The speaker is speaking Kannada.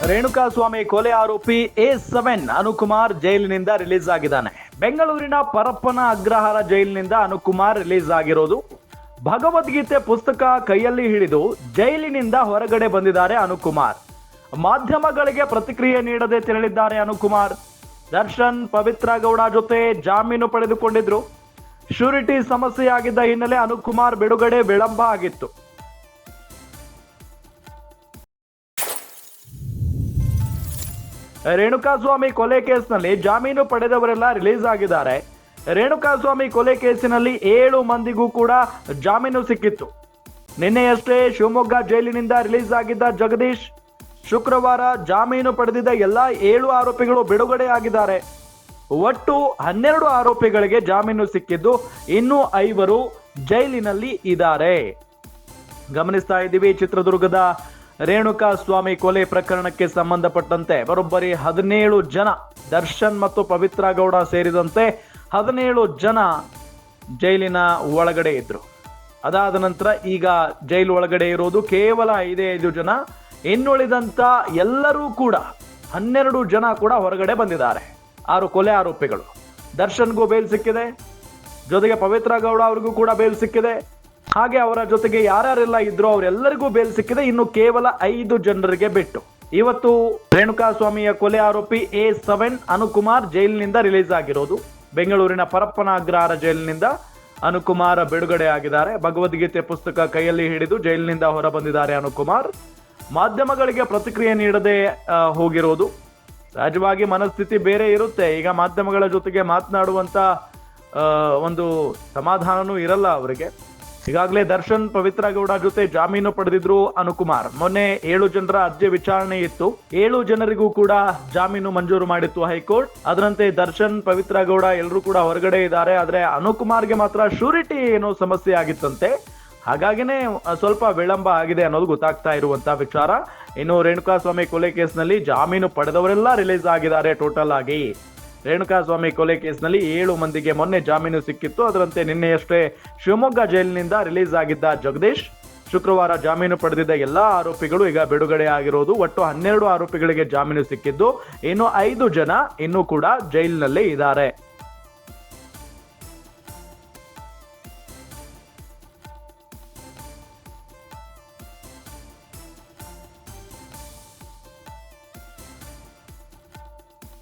ರೇಣುಕಾಸ್ವಾಮಿ ಕೊಲೆ ಆರೋಪಿ A7 ಅನುಕುಮಾರ್ ಜೈಲಿನಿಂದ ರಿಲೀಸ್ ಆಗಿದ್ದಾನೆ. ಬೆಂಗಳೂರಿನ ಪರಪ್ಪನ ಅಗ್ರಹಾರ ಜೈಲಿನಿಂದ ಅನುಕುಮಾರ್ ರಿಲೀಸ್ ಆಗಿರೋದು. ಭಗವದ್ಗೀತೆ ಪುಸ್ತಕ ಕೈಯಲ್ಲಿ ಹಿಡಿದು ಜೈಲಿನಿಂದ ಹೊರಗಡೆ ಬಂದಿದ್ದಾರೆ ಅನುಕುಮಾರ್. ಮಾಧ್ಯಮಗಳಿಗೆ ಪ್ರತಿಕ್ರಿಯೆ ನೀಡದೆ ತೆರಳಿದ್ದಾರೆ ಅನುಕುಮಾರ್. ದರ್ಶನ್ ಪವಿತ್ರ ಗೌಡ ಜೊತೆ ಜಾಮೀನು ಪಡೆದುಕೊಂಡಿದ್ರು. ಶ್ಯೂರಿಟಿ ಸಮಸ್ಯೆಯಾಗಿದ್ದ ಹಿನ್ನೆಲೆ ಅನುಕುಮಾರ್ ಬಿಡುಗಡೆ ವಿಳಂಬ ಆಗಿತ್ತು. ರೇಣುಕಾಸ್ವಾಮಿ ಕೊಲೆ ಕೇಸ್ನಲ್ಲಿ ಜಾಮೀನು ಪಡೆದವರೆಲ್ಲ ರಿಲೀಸ್ ಆಗಿದ್ದಾರೆ. ರೇಣುಕಾಸ್ವಾಮಿ ಕೊಲೆ ಕೇಸಿನಲ್ಲಿ 7 ಮಂದಿಗೂ ಕೂಡ ಜಾಮೀನು ಸಿಕ್ಕಿತ್ತು. ನಿನ್ನೆಯಷ್ಟೇ ಶಿವಮೊಗ್ಗ ಜೈಲಿನಿಂದ ರಿಲೀಸ್ ಆಗಿದ್ದ ಜಗದೀಶ್ ಶುಕ್ರವಾರ ಜಾಮೀನು ಪಡೆದಿದ್ದ ಎಲ್ಲ 7 ಆರೋಪಿಗಳು ಬಿಡುಗಡೆಯಾಗಿದ್ದಾರೆ. ಒಟ್ಟು 12 ಆರೋಪಿಗಳಿಗೆ ಜಾಮೀನು ಸಿಕ್ಕಿದ್ದು, ಇನ್ನೂ 5 ಜೈಲಿನಲ್ಲಿ ಇದ್ದಾರೆ. ಗಮನಿಸ್ತಾ ಇದ್ದೀವಿ, ಚಿತ್ರದುರ್ಗದ ರೇಣುಕಾಸ್ವಾಮಿ ಕೊಲೆ ಪ್ರಕರಣಕ್ಕೆ ಸಂಬಂಧಪಟ್ಟಂತೆ ಬರೋಬ್ಬರಿ 17 ಜನ, ದರ್ಶನ್ ಮತ್ತು ಪವಿತ್ರ ಗೌಡ ಸೇರಿದಂತೆ 17 ಜನ ಜೈಲಿನ ಒಳಗಡೆ ಇದ್ರು. ಅದಾದ ನಂತರ ಈಗ ಜೈಲು ಒಳಗಡೆ ಇರೋದು ಕೇವಲ 5 ಜನ. ಇನ್ನುಳಿದಂತ ಎಲ್ಲರೂ ಕೂಡ 12 ಜನ ಕೂಡ ಹೊರಗಡೆ ಬಂದಿದ್ದಾರೆ. 6 ಕೊಲೆ ಆರೋಪಿಗಳು. ದರ್ಶನ್ಗೂ ಬೇಲ್ ಸಿಕ್ಕಿದೆ, ಜೊತೆಗೆ ಪವಿತ್ರ ಗೌಡ ಅವ್ರಿಗೂ ಕೂಡ ಬೇಲ್ ಸಿಕ್ಕಿದೆ. ಹಾಗೆ ಅವರ ಜೊತೆಗೆ ಯಾರ್ಯಾರೆಲ್ಲ ಇದ್ರು ಅವರೆಲ್ಲರಿಗೂ ಬೇಲ್ ಸಿಕ್ಕಿದೆ. ಇನ್ನು ಕೇವಲ 5 ಜನರಿಗೆ ಬಿಟ್ಟು ಇವತ್ತು ರೇಣುಕಾಸ್ವಾಮಿಯ ಕೊಲೆ ಆರೋಪಿ A7 ಅನುಕುಮಾರ್ ಜೈಲಿನಿಂದ ರಿಲೀಸ್ ಆಗಿರೋದು. ಬೆಂಗಳೂರಿನ ಪರಪ್ಪನ ಅಗ್ರಹಾರ ಜೈಲಿನಿಂದ ಅನುಕುಮಾರ್ ಬಿಡುಗಡೆ ಆಗಿದ್ದಾರೆ. ಭಗವದ್ಗೀತೆ ಪುಸ್ತಕ ಕೈಯಲ್ಲಿ ಹಿಡಿದು ಜೈಲಿನಿಂದ ಹೊರ ಬಂದಿದ್ದಾರೆ ಅನುಕುಮಾರ್. ಮಾಧ್ಯಮಗಳಿಗೆ ಪ್ರತಿಕ್ರಿಯೆ ನೀಡದೆ ಹೋಗಿರೋದು. ಸಹಜವಾಗಿ ಮನಸ್ಥಿತಿ ಬೇರೆ ಇರುತ್ತೆ. ಈಗ ಮಾಧ್ಯಮಗಳ ಜೊತೆಗೆ ಮಾತನಾಡುವಂತ ಒಂದು ಸಮಾಧಾನನೂ ಇರಲ್ಲ ಅವರಿಗೆ. ಈಗಾಗಲೇ ದರ್ಶನ್ ಪವಿತ್ರ ಗೌಡ ಜೊತೆ ಜಾಮೀನು ಪಡೆದಿದ್ರು ಅನುಕುಮಾರ್. ಮೊನ್ನೆ 7 ಜನರ ಅರ್ಜಿ ವಿಚಾರಣೆ ಇತ್ತು. 7 ಜನರಿಗೂ ಕೂಡ ಜಾಮೀನು ಮಂಜೂರು ಮಾಡಿತ್ತು ಹೈಕೋರ್ಟ್. ಅದರಂತೆ ದರ್ಶನ್ ಪವಿತ್ರ ಗೌಡ ಎಲ್ಲರೂ ಕೂಡ ಹೊರಗಡೆ ಇದ್ದಾರೆ. ಆದ್ರೆ ಅನುಕುಮಾರ್ಗೆ ಮಾತ್ರ ಶ್ಯೂರಿಟಿ ಏನೋ ಸಮಸ್ಯೆ ಆಗಿತ್ತಂತೆ. ಹಾಗಾಗಿನೇ ಸ್ವಲ್ಪ ವಿಳಂಬ ಆಗಿದೆ ಅನ್ನೋದು ಗೊತ್ತಾಗ್ತಾ ಇರುವಂತಹ ವಿಚಾರ. ಇನ್ನು ರೇಣುಕಾಸ್ವಾಮಿ ಕೊಲೆ ಕೇಸ್ನಲ್ಲಿ ಜಾಮೀನು ಪಡೆದವರೆಲ್ಲ ರಿಲೀಸ್ ಆಗಿದ್ದಾರೆ. ಟೋಟಲ್ ಆಗಿ ರೇಣುಕಾಸ್ವಾಮಿ ಕೊಲೆ ಕೇಸ್ನಲ್ಲಿ 7 ಮಂದಿಗೆ ಮೊನ್ನೆ ಜಾಮೀನು ಸಿಕ್ಕಿತ್ತು. ಅದರಂತೆ ನಿನ್ನೆಯಷ್ಟೇ ಶಿವಮೊಗ್ಗ ಜೈಲಿನಿಂದ ರಿಲೀಸ್ ಆಗಿದ್ದ ಜಗದೀಶ್ ಶುಕ್ರವಾರ ಜಾಮೀನು ಪಡೆದಿದ್ದ ಎಲ್ಲಾ ಆರೋಪಿಗಳು ಈಗ ಬಿಡುಗಡೆ ಆಗಿರೋದು. ಒಟ್ಟು 12 ಆರೋಪಿಗಳಿಗೆ ಜಾಮೀನು ಸಿಕ್ಕಿದ್ದು, ಇನ್ನು 5 ಜನ ಇನ್ನೂ ಕೂಡ ಜೈಲಿನಲ್ಲೇ ಇದ್ದಾರೆ.